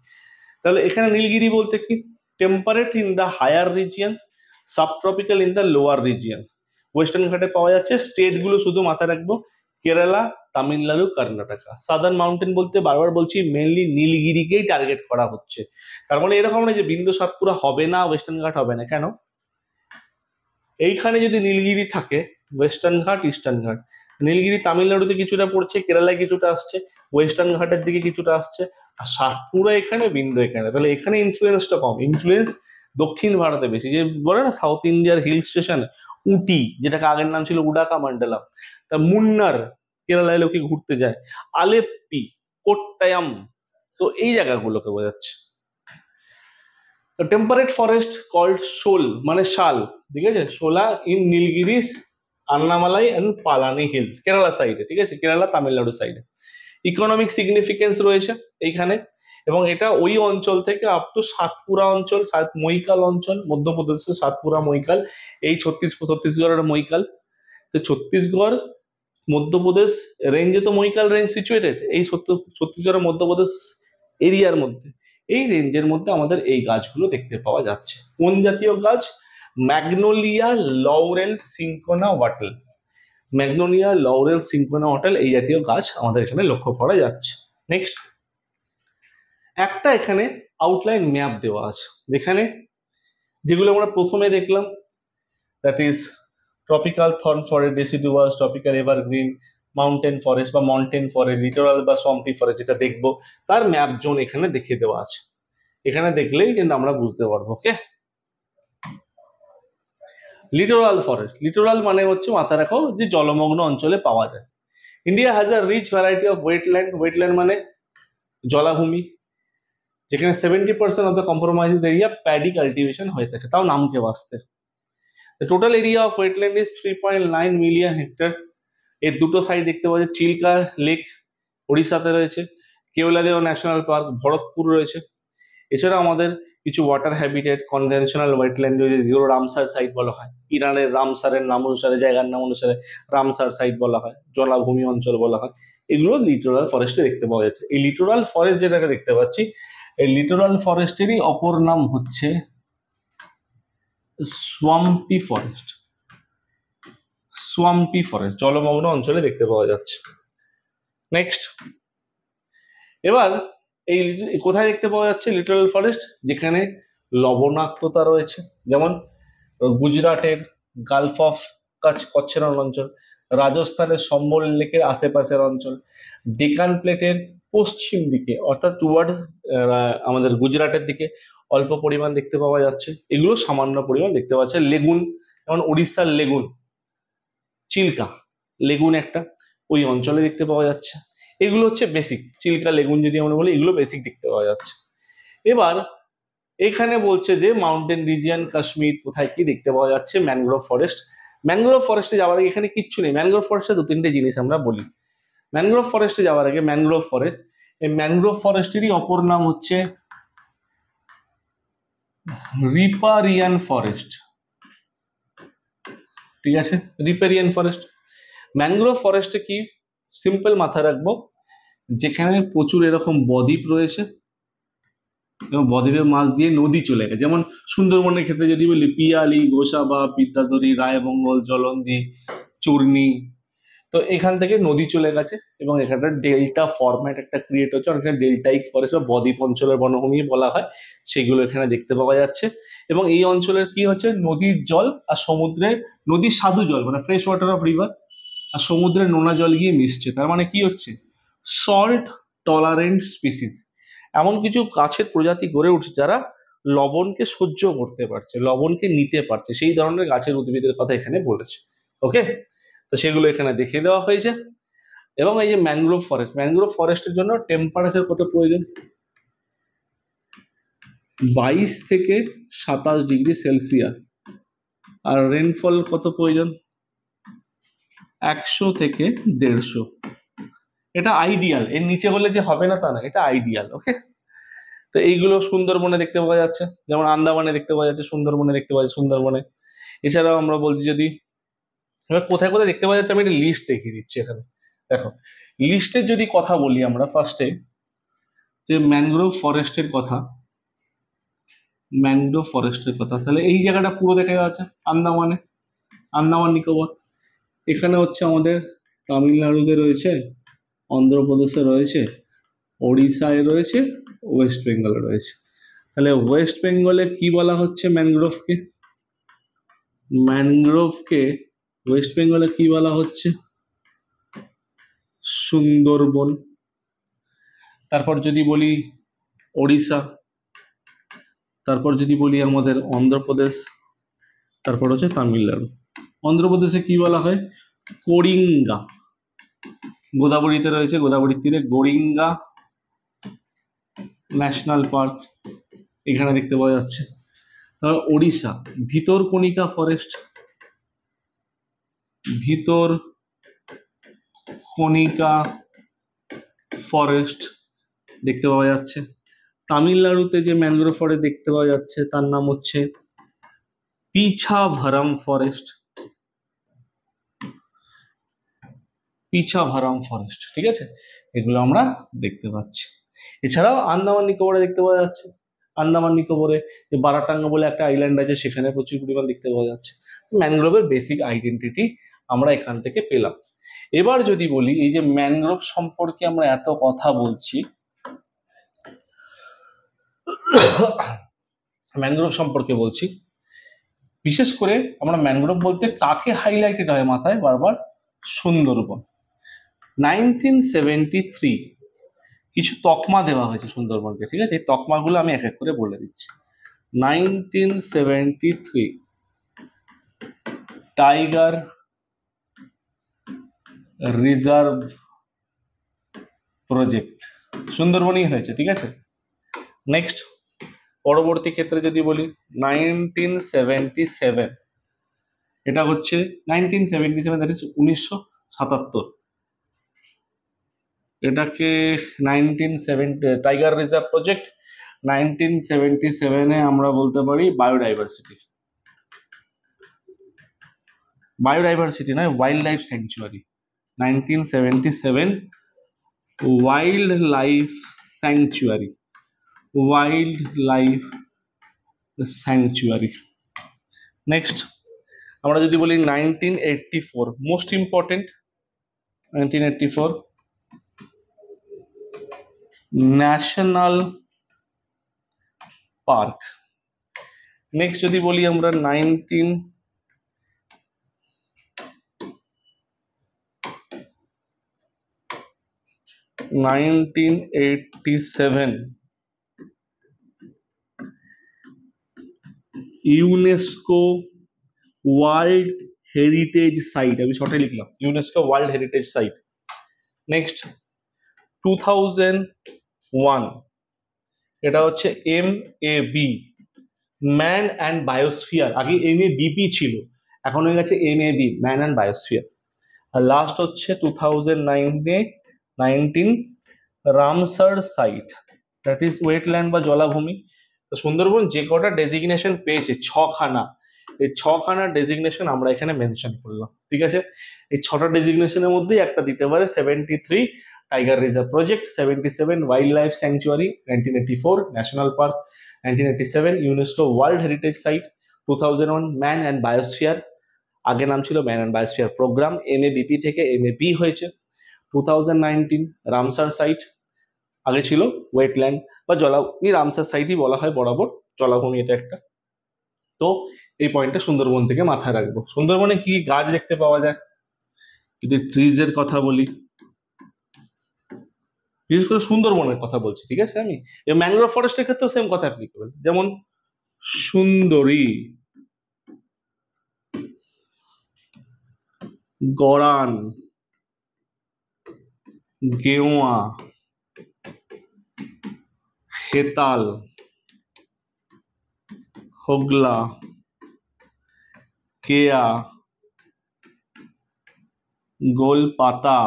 তাহলে এখানে নীলগিরি বলতে কি, temperate in the higher region, subtropical in the lower region. Western ঘাটে পাওয়া যাচ্ছে, স্টেট গুলো শুধু মাথায় রাখবো, কেরালা, তামিলনাড়ু, কর্ণাটকা। সাদার্ন মাউন্টেন বলতে বারবার বলছি মেনলি নীলগিরিকেই টার্গেট করা হচ্ছে। তার মানে এরকম না যে বিন্ধ্য, সাতপুরা হবে না, ওয়েস্টার্ন ঘাট হবে না, কেন, এইখানে যদি নীলগিরি থাকে, ওয়েস্টার্ন ঘাট, ইস্টার্ন ঘাট, নীলগিরি তামিলনাড়ুতে কিছুটা পড়ছে, কেরালায় কিছুটা আসছে, ওয়েস্টার্ন ঘাটের দিকে কিছুটা আসছে, আর সাতপুরা এখানে, বিন্দু এখানে। তাহলে এখানে ইনফ্লুয়েন্সটা কম, ইনফ্লুয়েন্স দক্ষিণ ভারতে বেশি। যে বলে না সাউথ ইন্ডিয়ার হিল স্টেশন, উটি, যেটাকে আগের নাম ছিল উডাকা মন্ডলাম, তা মুন্নার, কেরালায় লোকে ঘুরতে যায়, আলেপ্পি, কোট্টায়াম, তো এই জায়গাগুলোকে বোঝাচ্ছে। টেম্পারেট ফরেস্ট কল্ড শোল মানে শাল, ঠিক আছে, shola in Nilgiris, Annamalai and Palani hills, Kerala সাইডে, ঠিক আছে, কেরালা তামিলনাড়ু সাইডে। ইকোনমিক সিগনিফিকেন্স রয়েছে এইখানে, এবং এটা ওই অঞ্চল থেকে আপ টু সাতপুরা অঞ্চল, মৈকাল অঞ্চল, মধ্যপ্রদেশের সাতপুরা, মৈকাল, এই ছত্তিশগড়ের মৈকাল। তো ছত্তিশগড় মধ্যপ্রদেশ রেঞ্জে তো মৈকাল রেঞ্জ সিচুয়েটেড, এই ছত্তিশগড়ের মধ্যপ্রদেশ এরিয়ার মধ্যে, এই রেঞ্জের মধ্যে আমাদের এই গাছগুলো দেখতে পাওয়া যাচ্ছে। কোন জাতীয় গাছ? Magnolia laurel cinchona wattle. Magnolia laurel cinchona wattle এই জাতীয় গাছ আমাদের এখানে লক্ষ্য করা যাচ্ছে। নেক্সট, একটা এখানে আউটলাইন ম্যাপ দেওয়া আছে, যেখানে যেগুলো আমরা প্রথমে দেখলাম, that is tropical thorn forest, deciduous, tropical evergreen, mountain forest বা মন্টেন ফরেস্ট, লিটোরাল বা সম্পি ফরেস্ট, যেটা দেখবো তার ম্যাপ জোন এখানে দেখিয়ে দেওয়া আছে। এখানে দেখলেই কিন্তু আমরা বুঝতে পারবো। ওকে, লিটোরাল ফরেস্ট, লিটোরাল মানে হচ্ছে মাথা রাখো যে জলমগ্ন অঞ্চলে পাওয়া যায়। India has a rich variety of wetland. Wetland মানে জলাভূমি, যেখানে 70% of the compromises area paddy cultivation হয়ে থাকে, তাও নামকে বাঁচতে। The total area of wetland is 3.9 million hectare. এর দুটো সাইড দেখতে পাওয়া যায়, চিল্কা লেক ওড়িশাতে রয়েছে, কেওলাদেও ন্যাশনাল পার্ক ভরতপুর রয়েছে। এছাড়া আমাদের কিছু ওয়াটার হ্যাবিটেট কনভেনশনাল ওয়েটল্যান্ড রয়েছে, যেগুলো রামসার সাইট বলা হয়। ইরানের রামসারের নাম অনুসারে, জায়গার নাম অনুসারে রামসার সাইট বলা হয়, জলাভূমি অঞ্চল বলা হয়। এগুলো লিটোরাল ফরেস্টে দেখতে পাওয়া যাচ্ছে। এই লিটোরাল ফরেস্ট যেটাকে দেখতে পাচ্ছি, এই লিটোরাল ফরেস্টেরই অপর নাম হচ্ছে সোয়াম্পি ফরেস্ট। সোয়াম্পি ফরেস্ট জলমগ্ন অঞ্চলে দেখতে পাওয়া যাচ্ছে। নেক্সট, এবার এই কোথায় দেখতে পাওয়া যাচ্ছে লিটোরাল ফরেস্ট? যেখানে লবণাক্ততা রয়েছে, যেমন গুজরাটের গালফ অফ কচ্ছের অঞ্চল, রাজস্থানের সম্বল লেকের আশেপাশের অঞ্চল, ডেকান প্লেটের পশ্চিম দিকে অর্থাৎ টুয়ার্ডস আমাদের গুজরাটের দিকে অল্প পরিমাণ দেখতে পাওয়া যাচ্ছে। এগুলো সামান্য পরিমাণ দেখতে পাওয়া যাচ্ছে। লেগুন, যেমন উড়িষ্যার লেগুন, চিল্কা লেগুন একটা ওই অঞ্চলে দেখতে পাওয়া যাচ্ছে। এগুলো হচ্ছে বেসিক, চিল্কা লেগুন যদি আমরা বলি, এগুলো বেসিক দেখতে পাওয়া যাচ্ছে। এবার এখানে বলছে যে মাউন্টেন রিজিয়ন কাশ্মীর, কোথায় কি দেখতে পাওয়া যাচ্ছে? Mangrove forest. ম্যানগ্রোভ ফরেস্টে যাওয়ার আগে এখানে কিচ্ছু নেই। ম্যানগ্রোভ ফরেস্টে দু তিনটে জিনিস আমরা বলি। ম্যানগ্রোভ ফরেস্টে যাওয়ার আগে, ম্যানগ্রোভ ফরেস্ট, এই ম্যানগ্রোভ ফরেস্টেরই অপর নাম হচ্ছে রিপারিয়ান ফরেস্ট। ঠিক আছে, রিপেরিয়ান ফরেস্ট। ম্যানগ্রোভ ফরেস্টে কি সিম্পল মাথায় রাখবো, যেখানে প্রচুর এরকম বদ্বীপ রয়েছে এবং বদ্বীপের মাছ দিয়ে নদী চলে গেছে। যেমন সুন্দরবনের ক্ষেত্রে যদি বলি পিয়ালি, গোসাবা, বিদ্যাধরী, রায়মঙ্গল, জলন্ধি, চূর্ণী, তো এখান থেকে নদী চলে গেছে এবং এখানটা ডেল্টা ফরম্যাট একটা ক্রিয়েট হচ্ছে। অনেকটা ডেল্টাইক ফরেস্ট বা বদ্বীপ অঞ্চলের বনভূমি বলা হয়, সেগুলো এখানে দেখতে পাওয়া যাচ্ছে। এবং এই অঞ্চলের কি হচ্ছে, নদীর জল আর সমুদ্রের, নদীর স্বাদু জল মানে ফ্রেশ ওয়াটার অফ রিভার আর সমুদ্রের নোনা জল গিয়ে মিশছে। তার মানে কি হচ্ছে, সল্ট টলারেন্ট স্পিসিস, এমন কিছু গাছের প্রজাতি গড়ে উঠছে যারা লবণকে সহ্য করতে পারছে, লবণকে নিতে পারছে, সেই ধরনের গাছের উদ্ভিদের কথা এখানে বলেছে। ওকে, তো সেগুলো এখানে দেখিয়ে দেওয়া হয়েছে। এবং এই যে ম্যানগ্রোভ ফরেস্ট, ম্যানগ্রোভ ফরেস্টের জন্য টেম্পারেচার কত প্রয়োজন? 22 থেকে 27 ডিগ্রি সেলসিয়াস। আর রেনফল কত প্রয়োজন? 100 থেকে 150। এটা আইডিয়াল, এর নিচে হলে যে হবে না তা না, এটা আইডিয়াল। ওকে, তো এইগুলো সুন্দরবনে দেখতে পাওয়া যাচ্ছে, যেমন আন্দামানে দেখতে পাওয়া যাচ্ছে, সুন্দরবনে দেখতে পাওয়া যাচ্ছে, সুন্দরবনে। এছাড়াও আমরা বলছি যদি এবার কোথায় কোথায় দেখতে পাওয়া যাচ্ছে, আমি একটা লিস্ট দেখিয়ে দিচ্ছি এখানে। দেখো, লিস্টের যদি কথা বলি আমরা ফার্স্টে, যে ম্যানগ্রোভ ফরেস্টের কথা, ম্যানগ্রোভ ফরেস্টের কথা, তাহলে এই জায়গাটা পুরো দেখা যাচ্ছে আন্দামানে, আন্দামান নিকোবর। এখানে হচ্ছে আমাদের তামিলনাড়ুতে রয়েছে, অন্ধ্রপ্রদেশে রয়েছে, ওড়িশায় রয়েছে, ওয়েস্ট বেঙ্গলে রয়েছে। তাহলে ওয়েস্ট বেঙ্গলে কি বলা হচ্ছে ম্যানগ্রোভকে? ম্যানগ্রোভকে ওয়েস্ট বেঙ্গলে কি বলা হচ্ছে? সুন্দরবন। তারপর যদি বলি ওড়িশা, তারপর যদি বলি আমাদের অন্ধ্রপ্রদেশ, তারপর হচ্ছে তামিলনাড়ু। অন্ধ্রপ্রদেশে কি বলা হয়? করিঙ্গা। গোদাবরীতে রয়েছে, গোদাবরীর তীরে গরিঙ্গা ন্যাশনাল পার্ক এখানে দেখতে পাওয়া যাচ্ছে। তারপর ওড়িশা ভিতরকণিকা ফরেস্ট, ভিতরকণিকা ফরেস্ট দেখতে পাওয়া যাচ্ছে। তামিলনাড়ুতে যে ম্যানগ্রোভ ফরেস্ট দেখতে পাওয়া যাচ্ছে তার নাম হচ্ছে পিছাভারাম ফরেস্ট, পিছাভারাম ফরেস্ট। ঠিক আছে, এগুলো আমরা দেখতে পাচ্ছি। এছাড়াও আন্দামান নিকোবরে দেখতে পাওয়া যাচ্ছে। আন্দামান নিকোবরে যে বারাটাঙ্গা বলে একটা আইল্যান্ড আছে, সেখানে প্রচুর পরিমাণ দেখতে পাওয়া যাচ্ছে। ম্যানগ্রোভের বেসিক আইডেন্টিটি আমরা এখান থেকে পেলাম। এবার যদি বলি, এই যে ম্যানগ্রোভ সম্পর্কে আমরা এত কথা বলছি, ম্যানগ্রোভ সম্পর্কে বলছি, বিশেষ করে আমরা ম্যানগ্রোভ বলতে কাকে হাইলাইটেড হয় মাথায় বারবার? সুন্দরবন। 1973 কিছু তকমা দেওয়া হয়েছে সুন্দরবনকে, ঠিক আছে? এই তকমাগুলো আমি এক এক করে বলে দিচ্ছি। 1973 টাইগার রিজার্ভ প্রজেক্ট সুন্দরবনই হয়েছে, ঠিক আছে? নেক্সট, পরবর্তী ক্ষেত্রে যদি বলি 1977, এটা হচ্ছে 1977, দ্যাট ইজ 1977, এটাকে 1970 টাইগার রিজার্ভ প্রজেক্ট 1977-এ আমরা বলতে পারি বায়োডাইভার্সিটি নয়, wild life sanctuary. 1977 wild life sanctuary. Next, আমরা যদি বলি 1984, most important, 1984 national park. Next যদি বলি আমরা 1987 ইউনেস্কো ওয়ার্ল্ড হেরিটেজ সাইট, আমি শর্টে লিখলাম UNESCO world heritage site. Next 2001, এটা হচ্ছে MAB, ম্যান অ্যান্ড বায়োস্ফিয়ার। আগে MABP ছিল, এখন হয়ে গেছে MAB, ম্যান অ্যান্ড বায়োস্ফিয়ার। আর লাস্ট হচ্ছে 2019 Ramsar site, that is wetland বা জলাভূমি। তো সুন্দরবন যে কটা ডেজিগনেশন পেয়েছে, 6খানা, এই 6খানা ডেজিগনেশন আমরা এখানে মেনশন করলাম, ঠিক আছে? এই 6টা ডেজিগনেশনের মধ্যেই একটা দিতে পারে 73 tiger reserve project, 77 wild life sanctuary, 1984 national park, 1987 UNESCO world heritage site, 2001 man and biosphere, আগে নাম ছিল man and biosphere programme, MABP থেকে MAB হয়েছে। 2019 রামসার সাইট, আগে ছিল ওয়েটল্যান্ড বা জলাভূমি, রামসার সাইটই বলা হয় বরাবর, জলাভূমি এটা একটা। তো এই পয়েন্টটা সুন্দরবন থেকে মাথায় রাখবো। সুন্দরবনে কি গাছ দেখতে পাওয়া যায়? যদি ট্রিজের কথা বলি, বিশেষ করে সুন্দরবনের কথা বলছি, ঠিক আছে? আমি ম্যানগ্রোভ ফরেস্টের ক্ষেত্রেও সেম কথা অ্যাপ্লিকেবল, যেমন সুন্দরী, গরান, গেওয়া, হেতাল, হোগলা, কেয়া, গোলপাতা,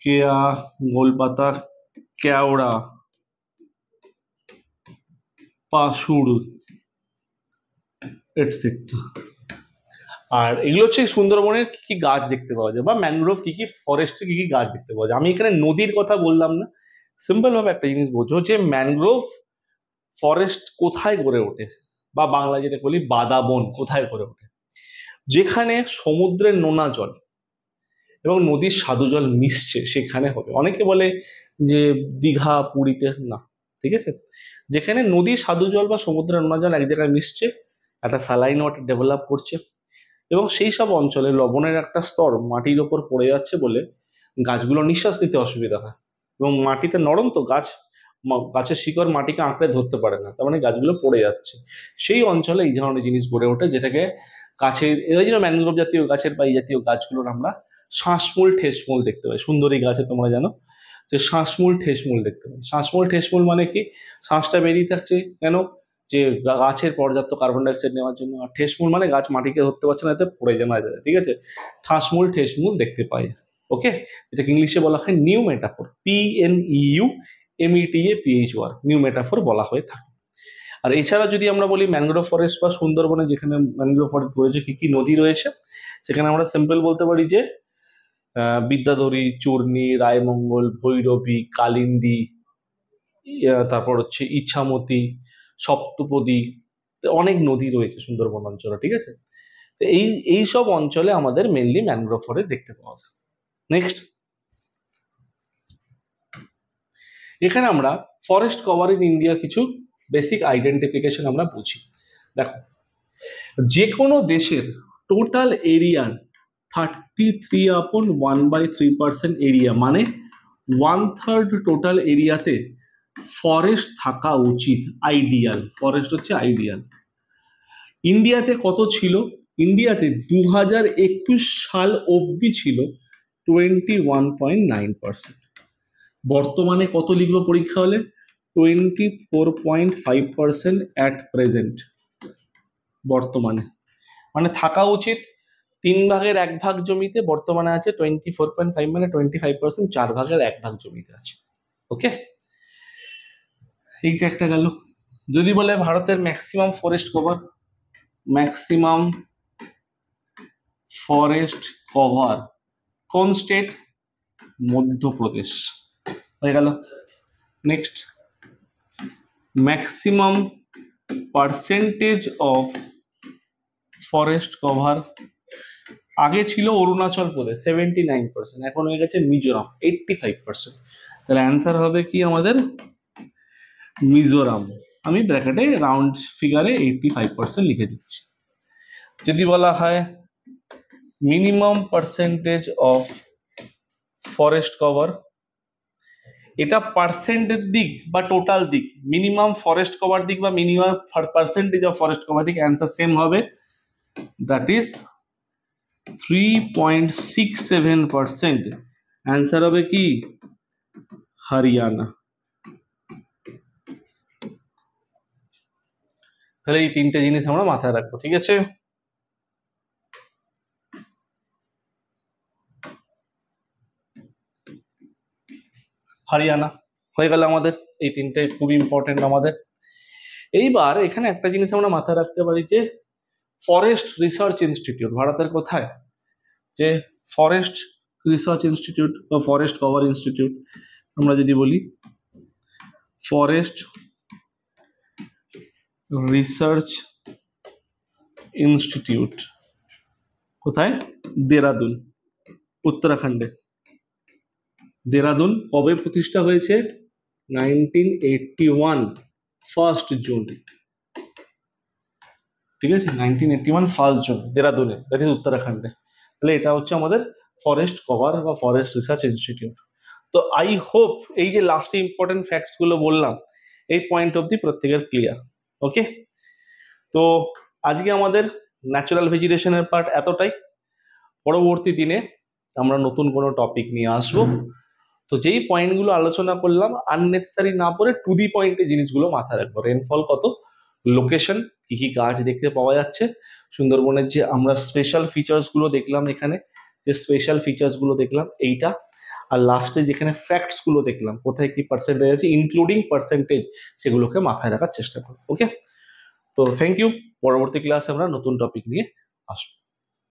কেয়া, গোলপাতা, কেওড়া, পাশুর, এটসেট্রা। আর এগুলো হচ্ছে সুন্দরবনের কি কি গাছ দেখতে পাওয়া যায়, বা ম্যানগ্রোভ কি কি ফরেস্টে কি কি গাছ দেখতে পাওয়া যায়। আমি এখানে নদীর কথা বললাম না, সিম্পল ভাবে একটা জিনিস বোঝো যে ম্যানগ্রোভ ফরেস্ট কোথায় গড়ে ওঠে, বা বাংলায় যেটা বলি বাদাবন কোথায় গড়ে ওঠে? যেখানে সমুদ্রের নোনা জল এবং নদীর স্বাদু জল মিশছে সেখানে হবে। অনেকে বলে যে দীঘা পুরীতে, না, ঠিক আছে? যেখানে নদীর স্বাদু জল বা সমুদ্রের নোনা জল এক জায়গায় মিশছে, একটা স্যালাইন ওয়াটার ডেভেলপ করছে, এবং সেই সব অঞ্চলে লবণের একটা স্তর মাটির ওপর পড়ে যাচ্ছে বলে গাছগুলো নিঃশ্বাস নিতে অসুবিধা হয়, এবং মাটিতে নরম তো গাছের শিকড় মাটিকে আঁকড়ে ধরতে পারে না, তার মানে গাছগুলো পড়ে যাচ্ছে। সেই অঞ্চলে এই ধরনের জিনিস গড়ে ওঠে, যেটাকে গাছের, এই জন্য ম্যানগ্রোভ জাতীয় গাছের বা এই জাতীয় গাছগুলোর আমরা শ্বাসমূল ঠেসমূল দেখতে পাই। সুন্দরী গাছে তোমরা জানো যে শ্বাসমূল ঠেসমূল দেখতে পাই। শ্বাসমূল ঠেসমূল মানে কি? শ্বাসটা বেরিয়ে থাকছে কেন? যে গাছের পর্যাপ্ত কার্বন ডাইঅক্সাইড নেওয়ার জন্য। আর ঠেসমূল মানে গাছ মাটিকে ধরতে পারছে না, এতে পড়ে জানা যায়, ঠিক আছে? ঠাসমূল ঠেসমূল দেখতে পাই, ওকে? এটাকে ইংলিশে বলা হয় new metaphor, PNEUMETAPHOR, new metaphor বলা হয়ে থাকে। আর এছাড়া যদি আমরা বলি ম্যানগ্রোভ ফরেস্ট বা সুন্দরবনে যেখানে ম্যানগ্রোভ ফরেস্ট রয়েছে, কি কি নদী রয়েছে, সেখানে আমরা সিম্পল বলতে পারি যে বিদ্যাধরী, চূর্ণী, রায়মঙ্গল, ভৈরবী, কালিন্দী, তারপর হচ্ছে ইছামতি, সপ্তপদী, অনেক নদী রয়েছে সুন্দরবন অঞ্চলে, ঠিক আছে। তো এই সব অঞ্চলে আমাদের মেনলি ম্যানগ্রোভ ফরেস্ট দেখতে পাওয়া যায়। নেক্সট, এখানে আমরা ফরেস্ট কভার ইন ইন্ডিয়া কিছু বেসিক আইডেন্টিফিকেশন আমরা বুঝি। দেখো, যে কোনো দেশের টোটাল এরিয়ার 33/1/3% এরিয়া, মানে 1/3 টোটাল এরিয়াতে ফরেস্ট থাকা উচিত, আইডিয়াল। ফরেস্ট হচ্ছে আইডিয়াল। ইন্ডিয়াতে কত ছিল? ইন্ডিয়াতে 2021 সাল অবধি ছিল 21.9%। বর্তমানে কত লিখলো পরীক্ষা হলে? 24.5% অ্যাট প্রেজেন্ট, বর্তমানে। মানে থাকা উচিত 3/1 জমিতে, বর্তমানে আছে 24.5, মানে 25%, 4/1 জমিতে আছে। ওকে, এইটা একটা গেল। যদি বলে ভারতের maximum forest cover, maximum forest cover কোন স্টেট? মধ্যপ্রদেশ, হয়ে গেল। Next, maximum percentage of forest cover, আগে ছিল অরুণাচল প্রদেশ 79%, এখন হয়ে গেছে মিজোরাম 85%। তাহলে অ্যান্সার হবে কি আমাদের? মিজোরাম। আমি ব্র্যাকেটে রাউন্ড ফিগারে 85% লিখে দিচ্ছি। যদি বলা হয় minimum percentage of forest cover, এটা পার্সেন্টের দিক বা টোটাল দিক, মিনিমাম ফরেস্ট কভার দিক বা minimum percentage of forest cover দিক, অ্যান্সার সেম হবে, দ্যাট ইজ 3.67%। অ্যান্সার হবে কি? হরিয়ানা। তাহলে এই তিনটে জিনিস আমরা মাথায় রাখবো, ঠিক আছে। হরিয়ানা হয়ে গেল আমাদের, এই তিনটে খুব ইম্পর্টেন্ট আমাদের। এইবার এখানে একটা জিনিস আমরা মাথায় রাখতে পারি যে ফরেস্ট রিসার্চ ইনস্টিটিউট ভারতের কোথায়? যে ফরেস্ট রিসার্চ ইনস্টিটিউট বা ফরেস্ট কভার ইনস্টিটিউট, আমরা যদি বলি ফরেস্ট রিসার্চ ইনস্টিটিউট কোথায়? দেরাদুন, উত্তরাখণ্ডে। দেরাদুন কবে প্রতিষ্ঠা হয়েছে? 1981 1 জুন, ঠিক আছে, 1981 1 জুন, দেরাদুনে, দ্যাট ইজ উত্তরাখণ্ডে। তাহলে এটা হচ্ছে আমাদের ফরেস্ট কভার বা ফরেস্ট রিসার্চ ইনস্টিটিউট। তো আই হোপ এই যে লাস্টে ইম্পর্টেন্ট ফ্যাক্টস গুলো বললাম, এই পয়েন্ট অবধি প্রত্যেকের ক্লিয়ার। ওকে, তো আজকে আমাদের ন্যাচারাল ভেজিটেশনের পার্ট এতটাই। পরবর্তী দিনে আমরা নতুন কোনো টপিক নিয়ে আসবো। তো যেই পয়েন্টগুলো আলোচনা করলাম আননেসেসারি না পড়ে টু দি পয়েন্টে জিনিসগুলো মাথায় রাখবো। রেনফল কত, লোকেশন, কি কি গাছ দেখতে পাওয়া যাচ্ছে, সুন্দরবনের যে আমরা স্পেশাল ফিচার্স গুলো দেখলাম, এখানে যে স্পেশাল ফিচার্স গুলো দেখলাম এইটা, আর লাস্টে যেখানে ফ্যাক্টস গুলো দেখলাম কোথায় কি পার্সেন্টেজ আছে ইনক্লুডিং পার্সেন্টেজ, সেগুলোকে মাথায় রাখার চেষ্টা করবো। ওকে, তো থ্যাংক ইউ। পরবর্তী ক্লাসে আমরা নতুন টপিক নিয়ে আসবো।